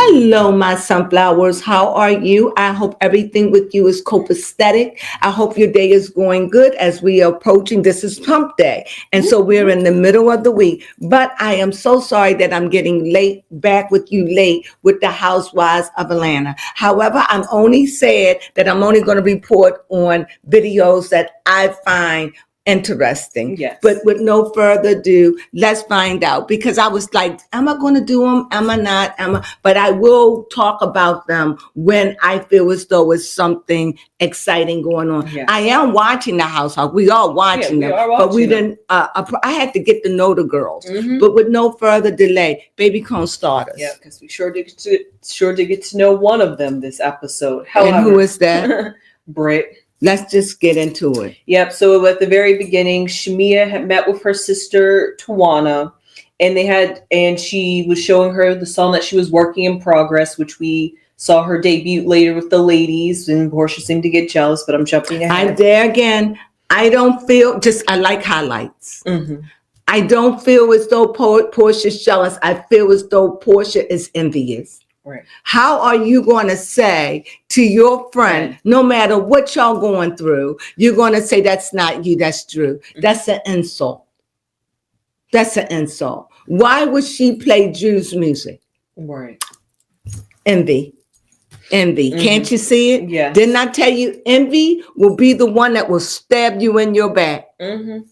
Hello, my sunflowers. How are you? I hope everything with you is copacetic. I hope your day is going good as we are approaching. This is Pump Day. And so we're in the middle of the week. But I am so sorry that I'm getting back with you late with the Housewives of Atlanta. However, I'm only said that I'm only going to report on videos that I find interesting. Yes. But with no further ado, let's find out, because I was like, am I going to do them? Am I not? But I will talk about them when I feel as though it's something exciting going on. Yes. I am watching the Housewives. We are watching them, but we didn't. I had to get to know the girls. Mm-hmm. But with no further delay, baby Crone starters. Yeah, because we sure did get to know one of them this episode. However, and who is that? Brit. Let's just get into it. Yep. So at the very beginning, Shamia had met with her sister Tawana, and she was showing her the song that she was working in progress, which we saw her debut later with the ladies, and Portia seemed to get jealous, but I'm jumping ahead. I'm there again. I don't feel I like highlights. Mm-hmm. I don't feel as though Portia's jealous. I feel as though Portia is envious. Right. How are you going to say to your friend, no matter what y'all going through, you're going to say that's not you, that's Drew? Mm-hmm. That's an insult. That's an insult. Why would she play Drew's music? Right. Envy. Mm-hmm. Can't you see it? Yeah. Didn't I tell you envy will be the one that will stab you in your back? Mm-hmm.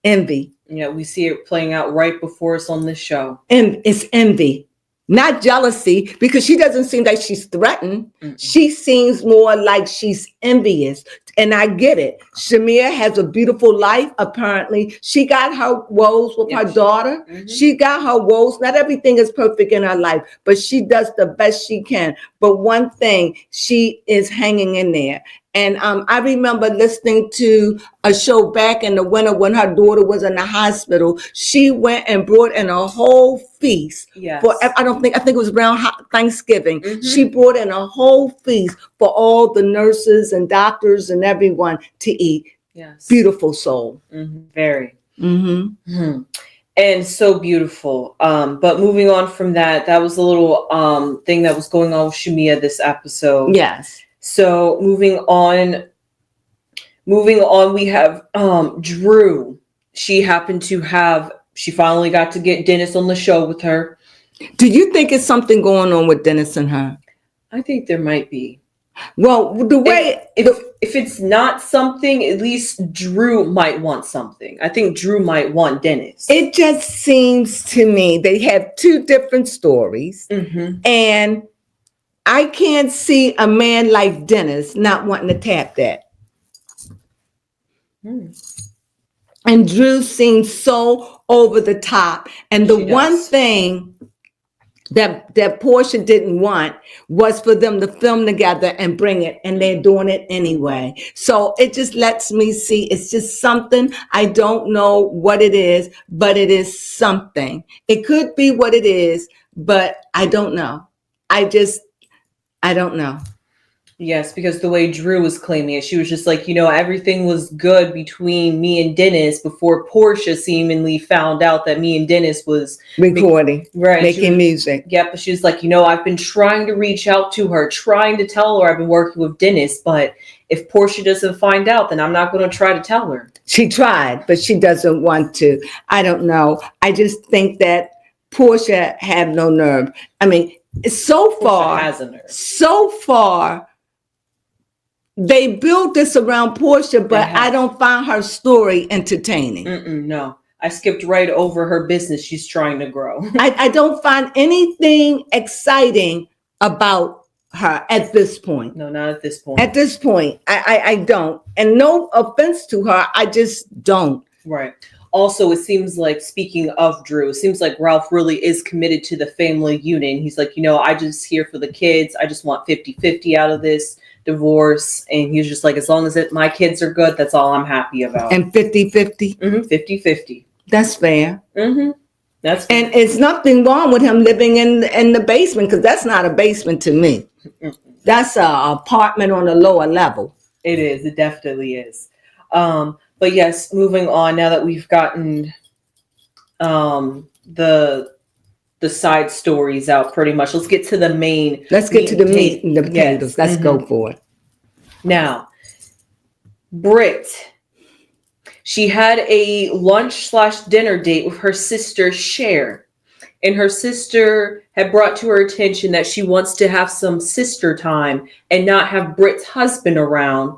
Envy. Yeah, we see it playing out right before us on this show. And it's envy. Not jealousy, because she doesn't seem like she's threatened. Mm-hmm. She seems more like she's envious. And I get it. Shamia has a beautiful life, apparently. She got her woes with her daughter. Mm-hmm. She got her woes. Not everything is perfect in her life, but she does the best she can. But one thing, she is hanging in there. And I remember listening to a show back in the winter when her daughter was in the hospital. She went and brought in a whole feast. Yes. I think it was around Thanksgiving. Mm-hmm. She brought in a whole feast for all the nurses and doctors and everyone to eat. Yes. Beautiful soul. Mm-hmm. Very. Mm-hmm. Mm-hmm. And so beautiful. But moving on from that was a little thing that was going on with Shamia this episode. Yes. So moving on, we have Drew. She finally got to get Dennis on the show with her. Do you think it's something going on with Dennis and her? I think there might be. Well, the way if it's not something, at least Drew might want something. I think Drew might want Dennis. It just seems to me they have two different stories, mm-hmm. and I can't see a man like Dennis not wanting to tap that. And Drew seems so over the top. And the one thing that Portia didn't want was for them to film together and bring it, and they're doing it anyway. So it just lets me see it's just something. I don't know what it is, but it is something. It could be what it is, but I don't know. I don't know. Yes, because the way Drew was claiming it, she was just like, everything was good between me and Dennis before Portia seemingly found out that me and Dennis was recording, making music. Yeah, but she was like, I've been trying to reach out to her, trying to tell her I've been working with Dennis, but if Portia doesn't find out, then I'm not going to try to tell her. She tried, but she doesn't want to. I don't know. I just think that Portia had no nerve. I mean, so far, they built this around Portia, but I don't find her story entertaining. No, I skipped right over her business she's trying to grow. I don't find anything exciting about her at this point. No, not at this point. At this point, I don't. And no offense to her, I just don't. Right. Also, it seems like, speaking of Drew, it seems like Ralph really is committed to the family unit. He's like, I just here for the kids. I just want 50-50 out of this divorce. And he's just like, as long as my kids are good, that's all I'm happy about. And 50-50? 50-50. That's fair. That's fair. And it's nothing wrong with him living in the basement, because that's not a basement to me. That's an apartment on a lower level. It is. It definitely is. But yes, moving on, now that we've gotten the the side stories out pretty much. Let's get to the main. Let's get to the meat and the potatoes. Yes. Let's go for it. Now, Brit, she had a lunch/dinner date with her sister, Cher. And her sister had brought to her attention that she wants to have some sister time and not have Brit's husband around,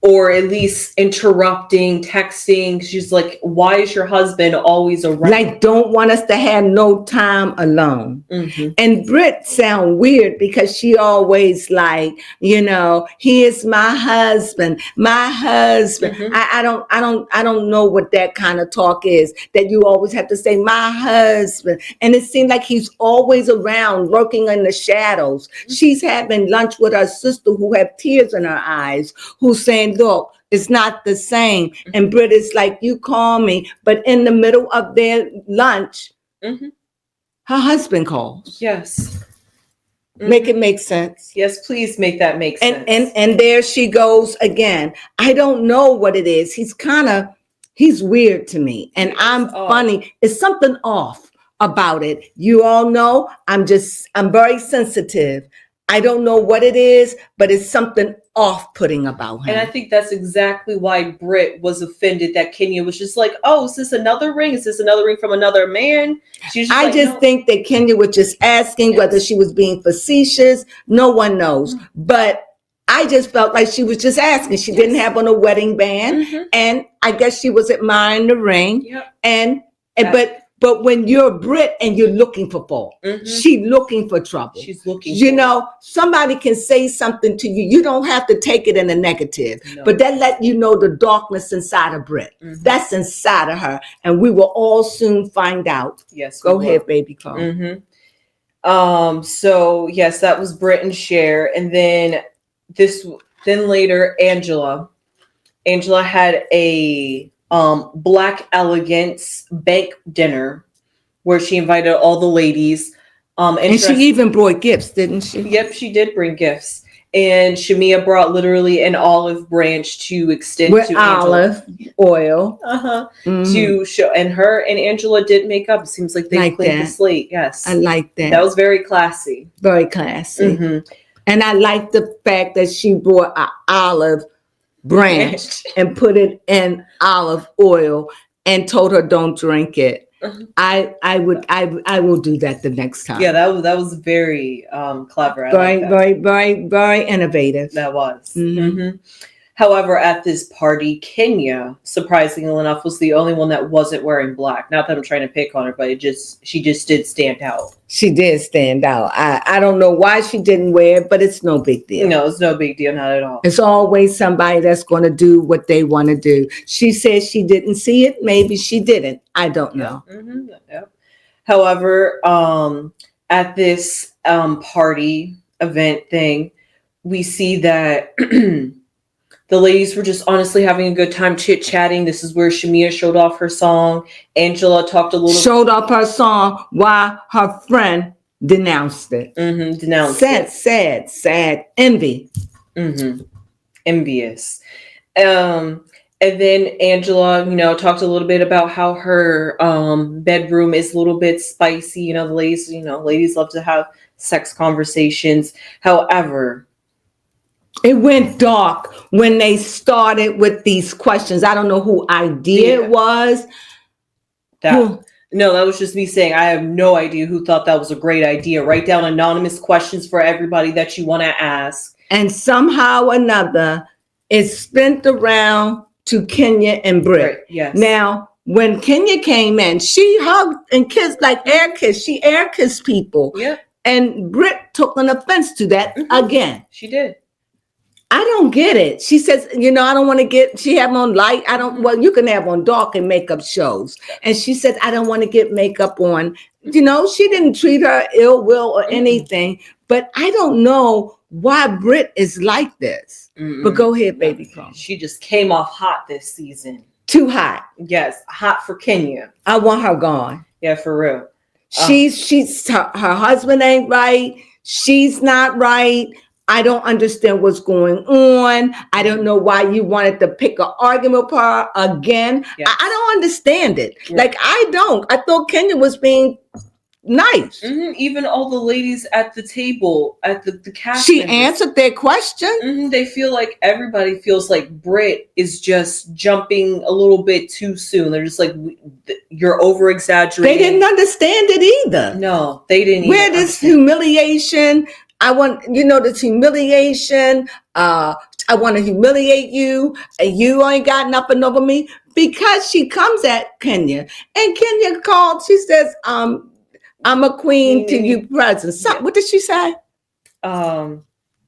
or at least interrupting, texting. She's like, why is your husband always around? Like, don't want us to have no time alone. Mm-hmm. And Brit sound weird because she always like, he is my husband, my husband. Mm-hmm. I don't know what that kind of talk is, that you always have to say my husband. And it seemed like he's always around, lurking in the shadows. Mm-hmm. She's having lunch with her sister who have tears in her eyes, who's saying, look, it's not the same. Mm-hmm. And Brit is like, you call me. But in the middle of their lunch, mm-hmm. her husband calls. Yes. Mm-hmm. Make it make sense. Yes, please make that make sense. And there she goes again. I don't know what it is. He's weird to me. And I'm funny. It's something off about it. You all know I'm very sensitive. I don't know what it is, but it's something off-putting about him. And I think that's exactly why Brit was offended that Kenya was just like, oh, is this another ring? Is this another ring from another man? I think that Kenya was just asking whether she was being facetious. No one knows. But I just felt like she was just asking. She didn't have on a wedding band. Mm-hmm. And I guess she was admiring the ring. Yep. But when you're Brit and you're looking for fault, mm-hmm. she's looking for trouble. She's looking. Somebody can say something to you. You don't have to take it in a negative, but that let you know the darkness inside of Brit. Mm-hmm. That's inside of her, and we will all soon find out. Yes. Go ahead, baby Crone. Mm-hmm. So yes, that was Brit and Cher, and then later Angela had a Black Elegance bank dinner where she invited all the ladies. And she even brought gifts, didn't she? Yep, she did bring gifts. And Shamia brought literally an olive branch to extend with to olive oil. To show, and her and Angela did make up. It seems like they cleaned the slate. Yes. I like that. That was very classy. Very classy. Mm-hmm. And I like the fact that she brought an olive branch and put it in olive oil and told her don't drink it. Mm-hmm. I will do that the next time. Yeah, that was very clever. Very innovative. That was. Mm-hmm. Mm-hmm. However, at this party, Kenya, surprisingly enough, was the only one that wasn't wearing black. Not that I'm trying to pick on her, but she just did stand out. She did stand out. I don't know why she didn't wear it, but it's no big deal. No, it's no big deal, not at all. It's always somebody that's going to do what they want to do. She says she didn't see it. Maybe she didn't. I don't know. Mm-hmm. Yep. However, at this party event thing, we see that the ladies were just honestly having a good time chit-chatting. This is where Shamia showed off her song. Angela showed off her song while her friend denounced it. Mm-hmm, denounced it. Sad. Envy. Mm-hmm. Envious. And then Angela, talked a little bit about how her bedroom is a little bit spicy. The ladies love to have sex conversations. However, it went dark when they started with these questions. I don't know who idea it was. No, that was just me saying I have no idea who thought that was a great idea. Write down anonymous questions for everybody that you want to ask. And somehow or another, it's spent around to Kenya and Brit. Yes. Now, when Kenya came in, she hugged and kissed like air kiss. She air kissed people. Yeah. And Brit took an offense to that again. She did. I don't get it. She says, I don't want to she have on light. You can have on dark and makeup shows. And she said, I don't want to get makeup on. She didn't treat her ill will or anything, but I don't know why Brit is like this. Mm-mm. But go ahead, baby Crone. She just came off hot this season. Too hot. Yes. Hot for Kenya. I want her gone. Yeah, for real. Her husband ain't right. She's not right. I don't understand what's going on. I don't know why you wanted to pick an argument with her again. Yes. I don't understand it. Yeah. Like, I don't. I thought Kenya was being nice. Even all the ladies at the table, at the cast She members, answered their question. they feel like everybody feels like Brit is just jumping a little bit too soon. They're just like, you're over exaggerating. They didn't understand it either. No, they didn't. Where this humiliation? I want, this humiliation. I want to humiliate you, and you ain't got nothing over me, because she comes at Kenya, and Kenya called. She says, "I'm a queen to you, peasant." What did she say?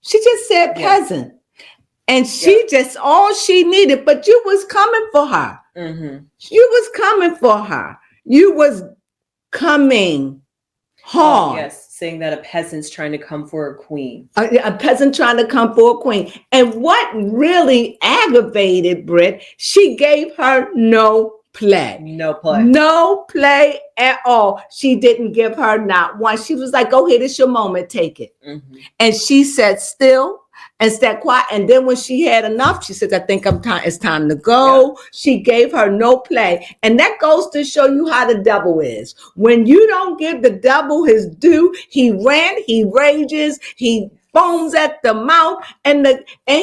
She just said peasant, and she just all she needed. But you was coming for her. You was coming for her. You was coming hard. Yes. Saying that a peasant's trying to come for a queen. A peasant trying to come for a queen. And what really aggravated Brit, she gave her no play. No play. No play at all. She didn't give her not one. She was like, go ahead, it's your moment, take it. And she sat still and sat quiet. And then when she had enough, she said, I think it's time to go. Yeah. She gave her no play. And that goes to show you how the devil is. When you don't give the devil his due, he rages, he foams at the mouth, and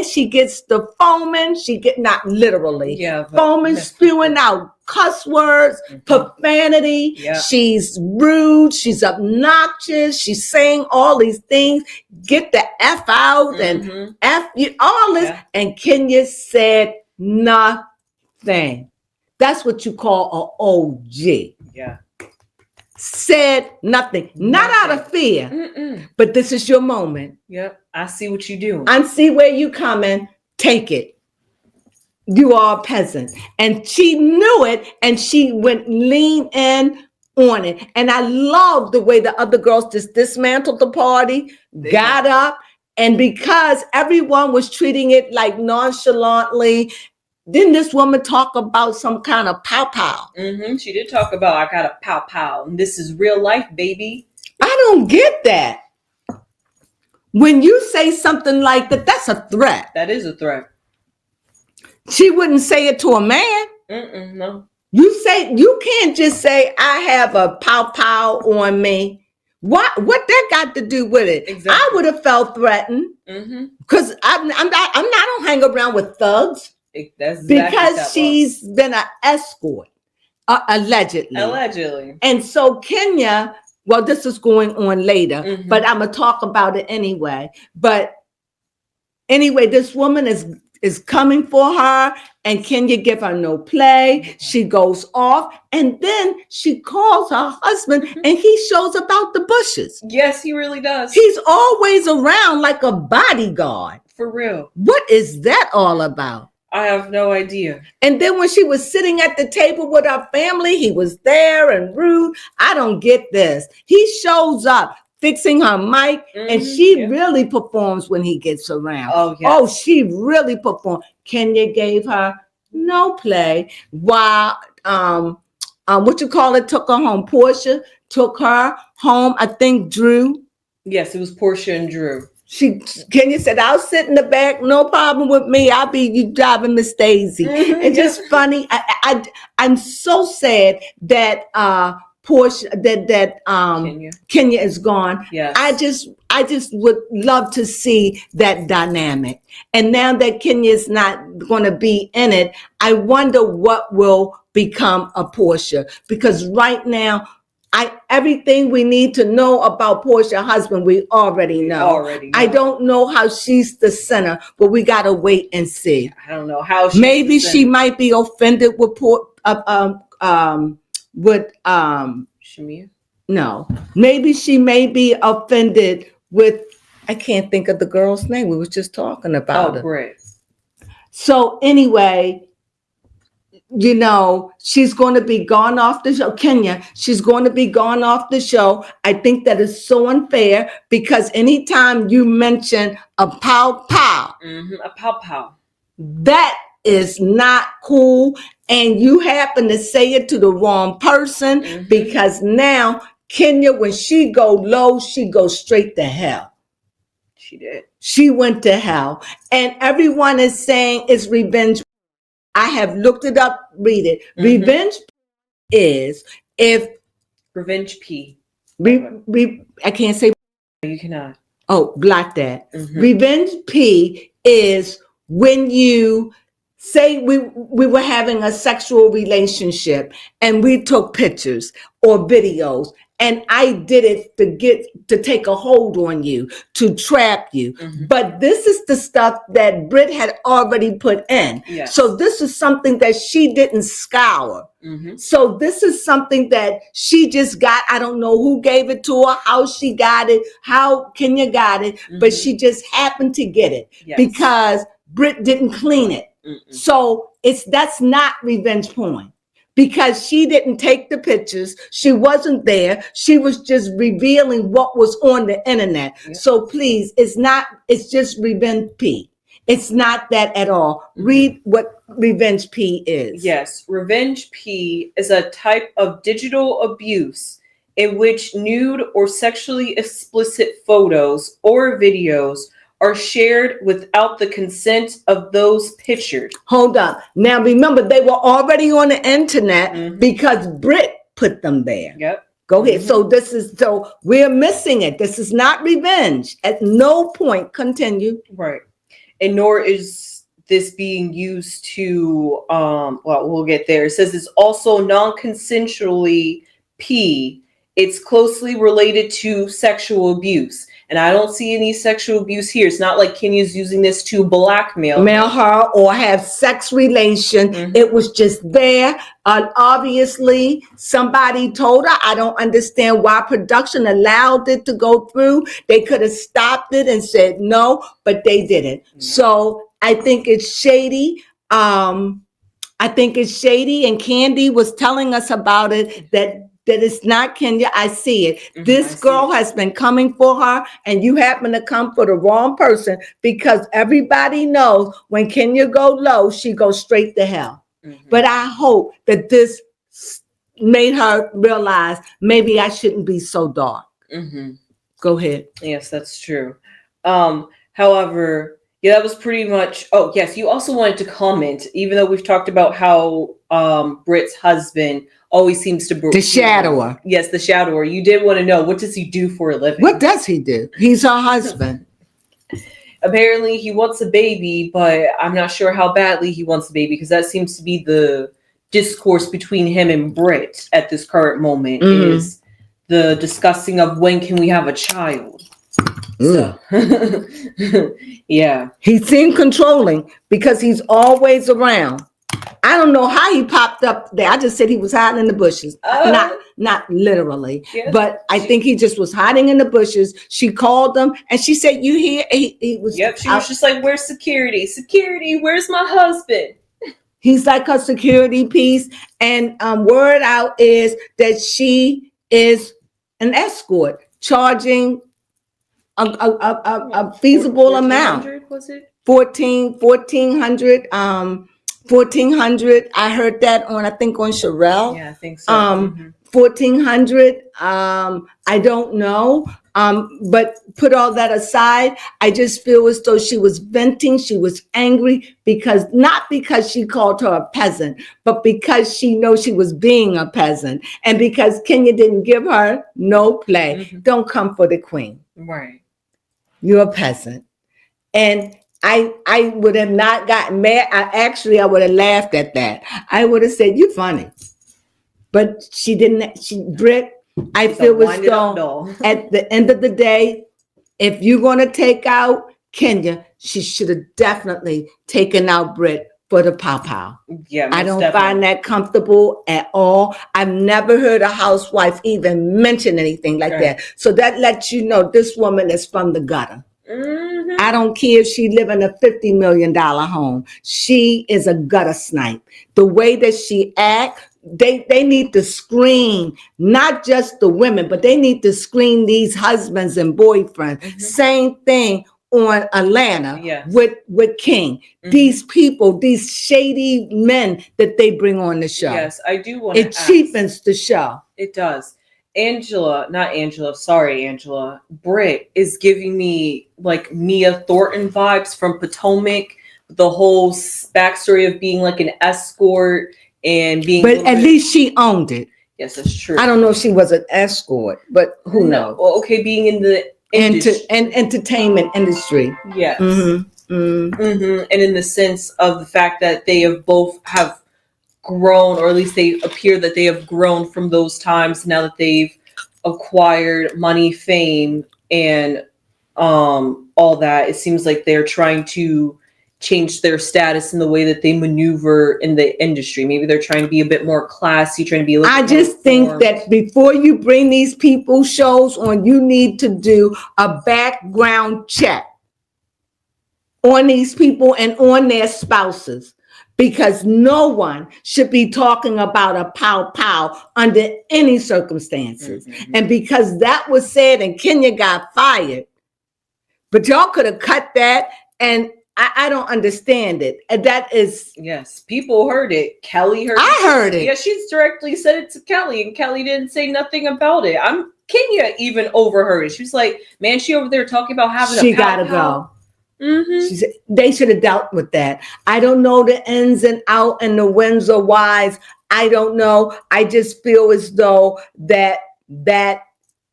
she gets the foaming. She get not literally foaming, spewing out cuss words, profanity. Yeah. She's rude. She's obnoxious. She's saying all these things. Get the F out and F you, all this. Yeah. And Kenya said nothing. That's what you call an OG. Yeah. Said nothing. Not out of fear, but this is your moment. Yep. I see what you do. I see where you coming. Take it. You are a peasant. And she knew it, and she went lean in on it. And I love the way the other girls just dismantled the party, got up, and because everyone was treating it like nonchalantly, then this woman talk about some kind of pow-pow. She did talk about, I got a pow-pow, and this is real life, baby. I don't get that. When you say something like that, that's a threat. That is a threat. She wouldn't say it to a man. No. You can't just say, I have a pow-pow on me. What that got to do with it? Exactly. I would have felt threatened. Because I don't hang around with thugs. That's exactly because she's been an escort, allegedly. And so Kenya, well, this is going on later, but I'm going to talk about it anyway. But anyway, this woman is coming for her, and Kenya give her no play. She goes off, and then she calls her husband, and he shows up out the bushes. Yes, he really does. He's always around like a bodyguard. For real. What is that all about? I have no idea. And then when she was sitting at the table with her family, he was there and rude. I don't get this. He shows up fixing her mic, and she really performs when he gets around. Oh, yes. Oh, she really performed. Kenya gave her no play while took her home. Portia took her home. I think Drew. Yes, it was Portia and Drew. Kenya said, I'll sit in the back, no problem with me. I'll be you driving Miss Daisy. It's just funny. I'm so sad that Portia Kenya is gone. Yes. I just would love to see that dynamic. And now that Kenya is not going to be in it, I wonder what will become of Portia, because right now everything we need to know about Portia's husband, we already know. I don't know how she's the center, but we got to wait and see. I don't know how maybe she might be offended with Shamia? No. Maybe she may be offended with, I can't think of the girl's name. We were just talking about it. Brit. So anyway, she's going to be gone off the show. Kenya, she's going to be gone off the show. I think that is so unfair, because anytime you mention a pow-pow, a pow-pow, that is not cool. And you happen to say it to the wrong person, because now Kenya, when she go low, she goes straight to hell. She did. She went to hell. And everyone is saying it's revenge. I have looked it up, read it. Revenge is if Revenge P. I can't say. You cannot. Oh, block that. Revenge P is when you say we were having a sexual relationship and we took pictures or videos and I did it to take a hold on you, to trap you. But this is the stuff that Brit had already put in. Yes. So this is something that she didn't scour. So this is something that she just got. I don't know who gave it to her, how she got it, how Kenya got it, but she just happened to get it because Brit didn't clean it. So that's not revenge porn because she didn't take the pictures. She wasn't there. She was just revealing what was on the internet. So please, it's just revenge P. It's not that at all. Read what revenge P is. Yes, revenge P is a type of digital abuse in which nude or sexually explicit photos or videos are shared without the consent of those pictured. Hold up. Now remember, they were already on the internet because Brit put them there. Yep. Go ahead. So we're missing it. This is not revenge. At no point. Continue. Right. And nor is this being used to, well, we'll get there. It says it's also non-consensually P. It's closely related to sexual abuse. And I don't see any sexual abuse here. It's not like Kenya's using this to blackmail her or have sex relation. It was just there. Obviously, somebody told her. I don't understand why production allowed it to go through. They could have stopped it and said no, but they didn't. So I think it's shady. And Candy was telling us about it, that it's not Kenya. I see it. This girl has been coming for her, and you happen to come for the wrong person because everybody knows when Kenya go low, she goes straight to hell. But I hope that this made her realize maybe I shouldn't be so dark. Go ahead. Yes, that's true. However, yeah, that was pretty much. Oh, yes. You also wanted to comment, even though we've talked about how Brit's husband always seems to the shadower. Yes, the shadower. You did want to know, what does he do for a living? What does he do? He's her husband. Apparently, he wants a baby, but I'm not sure how badly he wants a baby because that seems to be the discourse between him and Brit at this current moment is the discussing of when can we have a child. So, yeah. He seemed controlling because he's always around. I don't know how he popped up there. I just said he was hiding in the bushes. Not literally, but I think he just was hiding in the bushes. She called him and she said, "You here?" He was. Yep. She was just like, "Where's security? Security, where's my husband?" He's like her security piece. And word out is that she is an escort, charging a feasible amount. Was it 1400? 1400. I heard that on, I think on Sherelle. Yeah, I think so. 1400. I don't know. But put all that aside, I just feel as though she was venting. She was angry not because she called her a peasant, but because she knows she was being a peasant, and because Kenya didn't give her no play. Don't come for the queen. Right. You're a peasant. And I would have not gotten mad. I would have laughed at that. I would have said, "You're funny." But she didn't. Brit, I feel as though at the end of the day, if you're going to take out Kenya, she should have definitely taken out Brit for the pow-pow. Yeah, I don't find that comfortable at all. I've never heard a housewife even mention anything like that. So that lets you know this woman is from the gutter. I don't care if she live in a $50 million home. She is a gutter snipe. The way that she act, they need to screen not just the women, but they need to screen these husbands and boyfriends. Same thing on Atlanta with King. These people, these shady men that they bring on the show. Yes, I do want to ask. Cheapens the show. It does. Angela, Brit is giving me like Mia Thornton vibes from Potomac. The whole backstory of being like an escort and being. But at least she owned it. Yes, that's true. I don't know if she was an escort, but who knows? Well, okay, being in the entertainment industry. Yes. Mm-hmm. Mm-hmm. Mm-hmm. And in the sense of the fact that they have grown, or at least they appear that they have grown from those times now that they've acquired money, fame, and all that. It seems like they're trying to change their status in the way that they maneuver in the industry. Maybe they're trying to be a bit more classy, trying to be a little I bit just think that before you bring these people shows on, you need to do a background check on these people and on their spouses, because no one should be talking about a pow pow under any circumstances. Mm-hmm. And because that was said and Kenya got fired, but y'all could have cut that, and I don't understand it. And that is... Yes, people heard it. Kelly heard it. I heard it. Yeah, she's directly said it to Kelly, and Kelly didn't say nothing about it. Kenya even overheard it. She was like, man, she over there talking about having she a pow gotta pow. go. Mm-hmm. She said they should have dealt with that. I don't know the ins and outs and the whens or whys. I don't know. I just feel as though that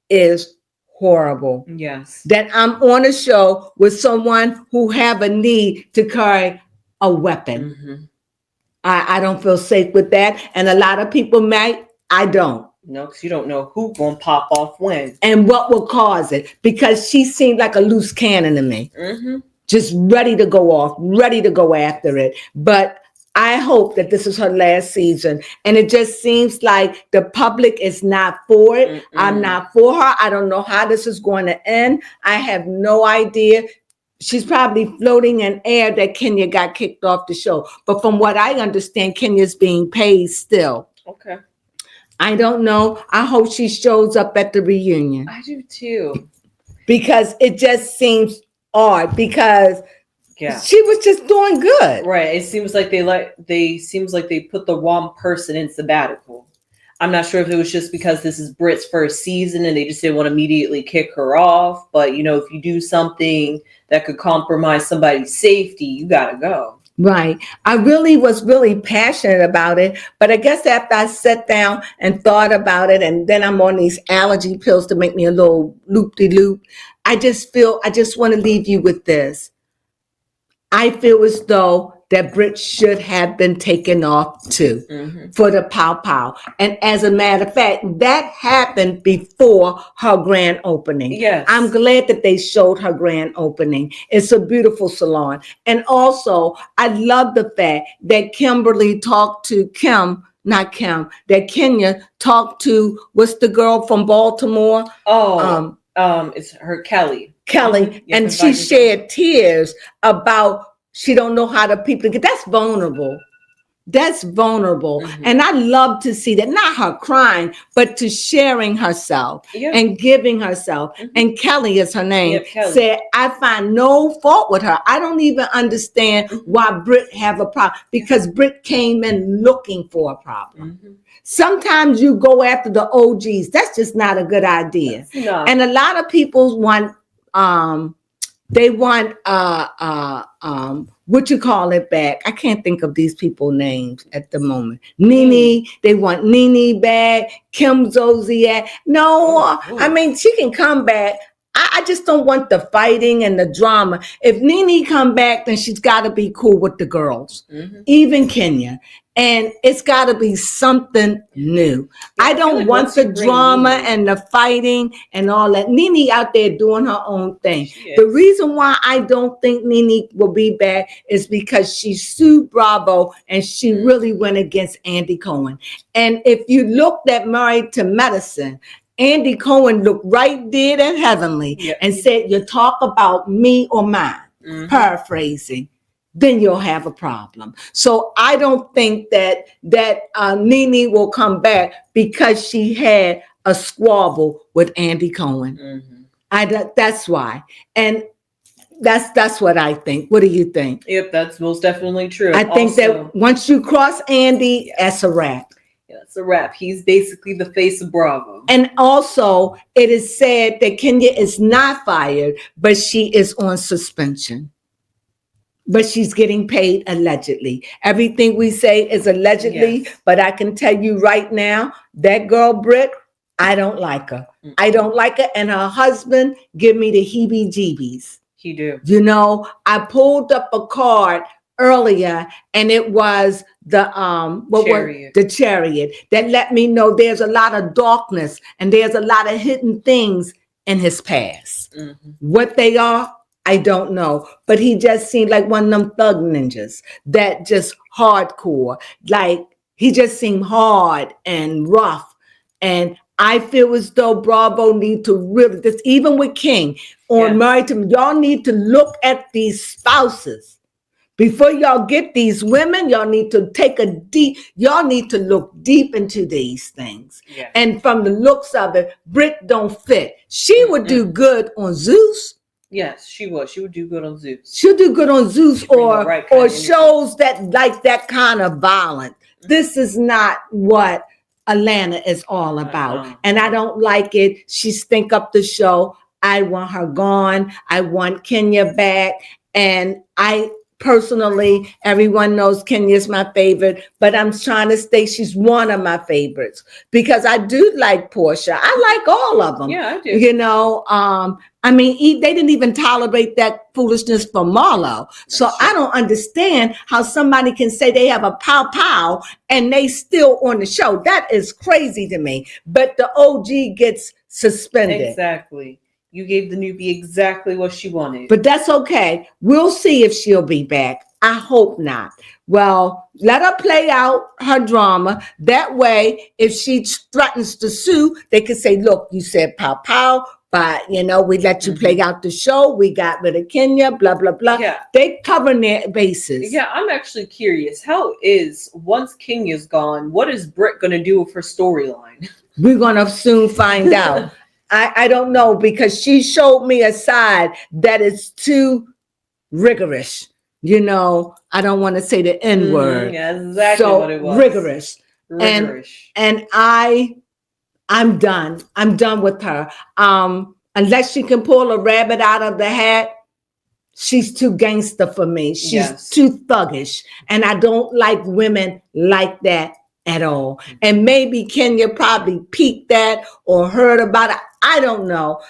is horrible. Yes. That I'm on a show with someone who have a need to carry a weapon. Mm-hmm. I don't feel safe with that. And a lot of people might. I don't. No, because you don't know who's going to pop off when. And what will cause it. Because she seemed like a loose cannon to me. Mm-hmm. Just ready to go off, ready to go after it. But I hope that this is her last season. And it just seems like the public is not for it. Mm-mm. I'm not for her. I don't know how this is going to end. I have no idea. She's probably floating in air that Kenya got kicked off the show. But from what I understand, Kenya's being paid still. Okay. I don't know. I hope she shows up at the reunion. I do too. Because it just seems odd, because she was just doing good. Right. It seems like they put the wrong person in sabbatical. I'm not sure if it was just because this is Brit's first season and they just didn't want to immediately kick her off. But, you know, if you do something that could compromise somebody's safety, you got to go. Right. I was really passionate about it. But I guess after I sat down and thought about it, and then I'm on these allergy pills to make me a little loop-de-loop, I just want to leave you with this. I feel as though that Brit should have been taken off too, for the pow pow. And as a matter of fact, that happened before her grand opening. Yes. I'm glad that they showed her grand opening. It's a beautiful salon. And also, I love the fact that Kimberly talked to that Kenya talked to, what's the girl from Baltimore? It's her Kelly. Yes, and she shed tears about she don't know how to people get. That's vulnerable. And I love to see that, not her crying, but to sharing herself and giving herself. And Kelly is her name. Said, I find no fault with her. I don't even understand why Brit have a problem, because Brit came in looking for a problem. Sometimes you go after the OGs. That's just not a good idea. No. And a lot of people want they want what you call it back. I can't think of these people's names at the moment. Nene, they want Nene back. Kim Zolciak. No, I mean, she can come back. I just don't want the fighting and the drama. If Nene come back, then she's got to be cool with the girls, even Kenya. And it's got to be something new. I don't want the drama and the fighting and all that. Nene out there doing her own thing. The reason why I don't think Nene will be back is because she sued Bravo and she really went against Andy Cohen. And if you looked at Married to Medicine, Andy Cohen looked right dead and heavenly and said, you talk about me or mine, paraphrasing, then you'll have a problem. So I don't think that Nene will come back because she had a squabble with Andy Cohen. That's why. And that's what I think. What do you think? Yep, that's most definitely true. I think that once you cross Andy, that's a wrap. That's a wrap. He's basically the face of Bravo. And also, it is said that Kenya is not fired, but she is on suspension. but she's getting paid allegedly. Everything we say is allegedly, Yes. but I can tell you right now, that girl, Brit, I don't like her. I don't like her. And her husband give me the heebie-jeebies. He do. You know, I pulled up a card earlier and it was the Chariot. the chariot that let me know there's a lot of darkness and there's a lot of hidden things in his past. What they are, I don't know, but he just seemed like one of them thug ninjas that just hardcore. Like he just seemed hard and rough. And I feel as though Bravo need to really, this even with King on Married to Me, y'all need to look at these spouses. Before y'all get these women, y'all need to y'all need to look deep into these things. Yeah. And from the looks of it, Brit don't fit. She would do good on Zeus. Yes, she would. She would do good on Zeus. She'll do good on Zeus or Right shows that like that kind of violence. This is not what Atlanta is all about. And I don't like it. She stink up the show. I want her gone. I want Kenya back. And I personally, everyone knows Kenya's my favorite, but I'm trying to say she's one of my favorites because I do like Portia. I like all of them. Yeah, I do. You know, I mean, they didn't even tolerate that foolishness for Marlo. So I don't understand how somebody can say they have a pow and they still on the show. That is crazy to me. But the OG gets suspended. Exactly. You gave the newbie exactly what she wanted. But that's okay. We'll see if she'll be back. I hope not. Well, let her play out her drama. That way, if she threatens to sue, they can say, look, you said pow, but, you know, we let you play out the show. We got rid of Kenya, blah, blah, blah. Yeah. They cover their bases. Yeah, I'm actually curious. How is, once Kenya's gone, what is Brit going to do with her storyline? We're going to soon find out. I don't know, because she showed me a side that is too rigorous. You know, I don't want to say the N word. Yeah, exactly so what it was. Rigorous. And I'm done. I'm done with her. Unless she can pull a rabbit out of the hat, she's too gangster for me. She's too thuggish. And I don't like women like that at all. And maybe Kenya probably peeked that or heard about it. I don't know.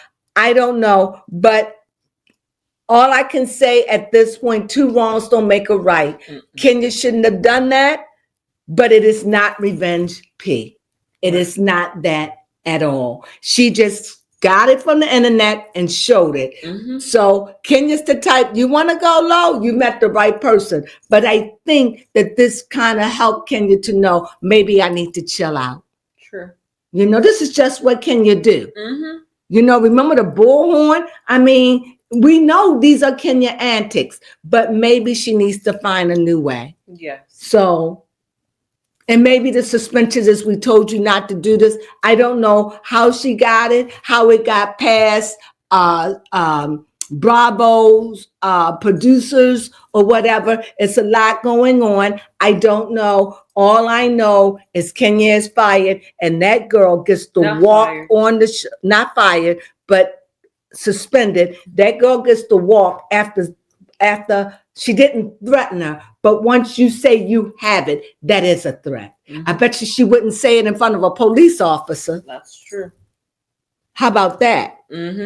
But all I can say at this point, two wrongs don't make a right. Kenya shouldn't have done that, but it is not revenge P. It is not that at all. She just got it from the internet and showed it. So Kenya's the type, you want to go low, you met the right person. But I think that this kind of helped Kenya to know, maybe I need to chill out. Sure. You know, this is just what Kenya do. You know, remember the bullhorn? I mean, we know these are Kenya antics, but maybe she needs to find a new way. Yes. So, and maybe the suspensions is we told you not to do this. I don't know how she got it, how it got past Bravo's producers or whatever. It's a lot going on. I don't know. All I know is Kenya is fired, and that girl gets to walk on the show. Not fired, but suspended. That girl gets to walk after she didn't threaten her. But once you say you have it, that is a threat. I bet you she wouldn't say it in front of a police officer. That's true. How about that?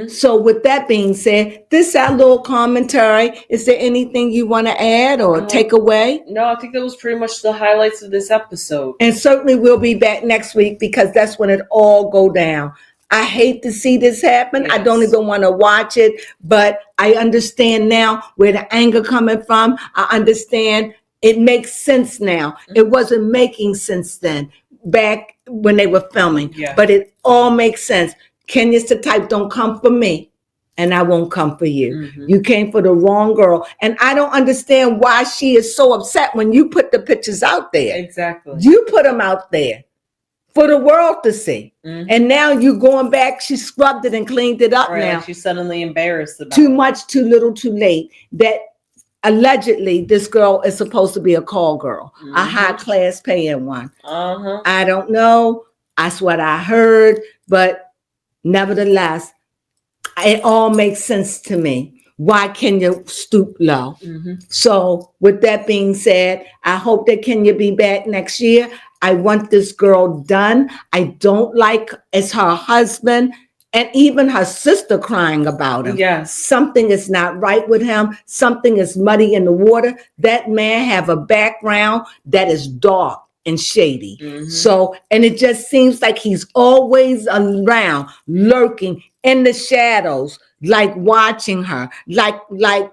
So with that being said, this is our little commentary. Is there anything you want to add or take away? No, I think that was pretty much the highlights of this episode. And certainly we'll be back next week because that's when it all go down. I hate to see this happen. Yes. I don't even want to watch it, but I understand now where the anger coming from. I understand it makes sense now. It wasn't making sense then, back when they were filming, but it all makes sense. Kenya's the type, don't come for me and I won't come for you. You came for the wrong girl. And I don't understand why she is so upset when you put the pictures out there. Exactly. You put them out there for the world to see. And now you going back, she scrubbed it and cleaned it up now. She's suddenly embarrassed about Too much, too little, too late. That allegedly this girl is supposed to be a call girl, a high class paying one. I don't know. That's what I heard, but nevertheless, it all makes sense to me. why Kenya stoop low. Mm-hmm. So with that being said, I hope that Kenya be back next year. I want this girl done. I don't like as her husband and even her sister crying about him. Yes. Something is not right with him. Something is muddy in the water. That man have a background that is dark and shady. Mm-hmm. So, and it just seems like he's always around, lurking in the shadows, like watching her, like, I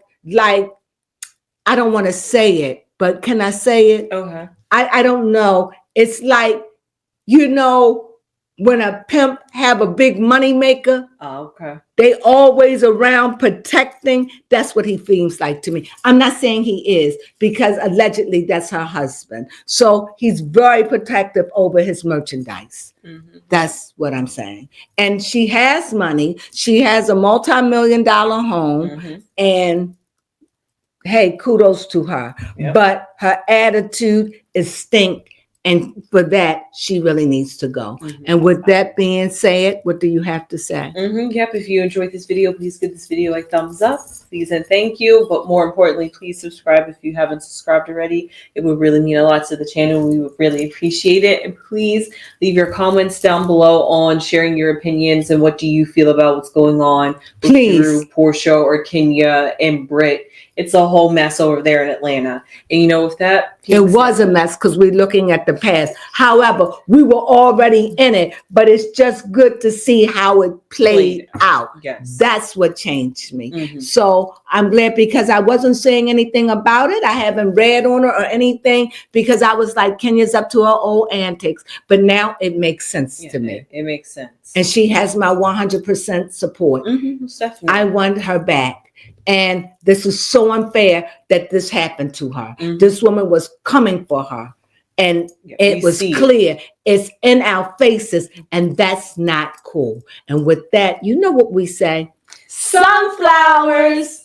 don't want to say it, but can I say it? Okay. I don't know. It's like, you know, when a pimp have a big money maker, Okay. they always around protecting. That's what he feels like to me. I'm not saying he is, because allegedly that's her husband. So he's very protective over his merchandise. Mm-hmm. That's what I'm saying. And she has money. She has a multi-million-dollar home. Mm-hmm. And hey, kudos to her. Yep. But her attitude is stink. And for that, she really needs to go. Mm-hmm. And with that being said, what do you have to say? Mm-hmm. Yep. If you enjoyed this video, please give this video a thumbs up. Please and thank you. But more importantly, please subscribe if you haven't subscribed already. It would really mean a lot to the channel. We would really appreciate it. And please leave your comments down below on sharing your opinions and what do you feel about what's going on with Drew, Portia, or Kenya, and Brit. It's a whole mess over there in Atlanta. And you know, with that, it was a mess because we're looking at the past. However, we were already in it, but it's just good to see how it played out. Yes. That's what changed me. Mm-hmm. So I'm glad, because I wasn't saying anything about it. I haven't read on her or anything, because I was like, Kenya's up to her old antics. But now it makes sense to me. It makes sense. And she has my 100% support. Mm-hmm. Definitely. I want her back. And this is so unfair that this happened to her. Mm-hmm. This woman was coming for her. And it was clear. It's in our faces. And that's not cool. And with that, you know what we say? Sunflowers.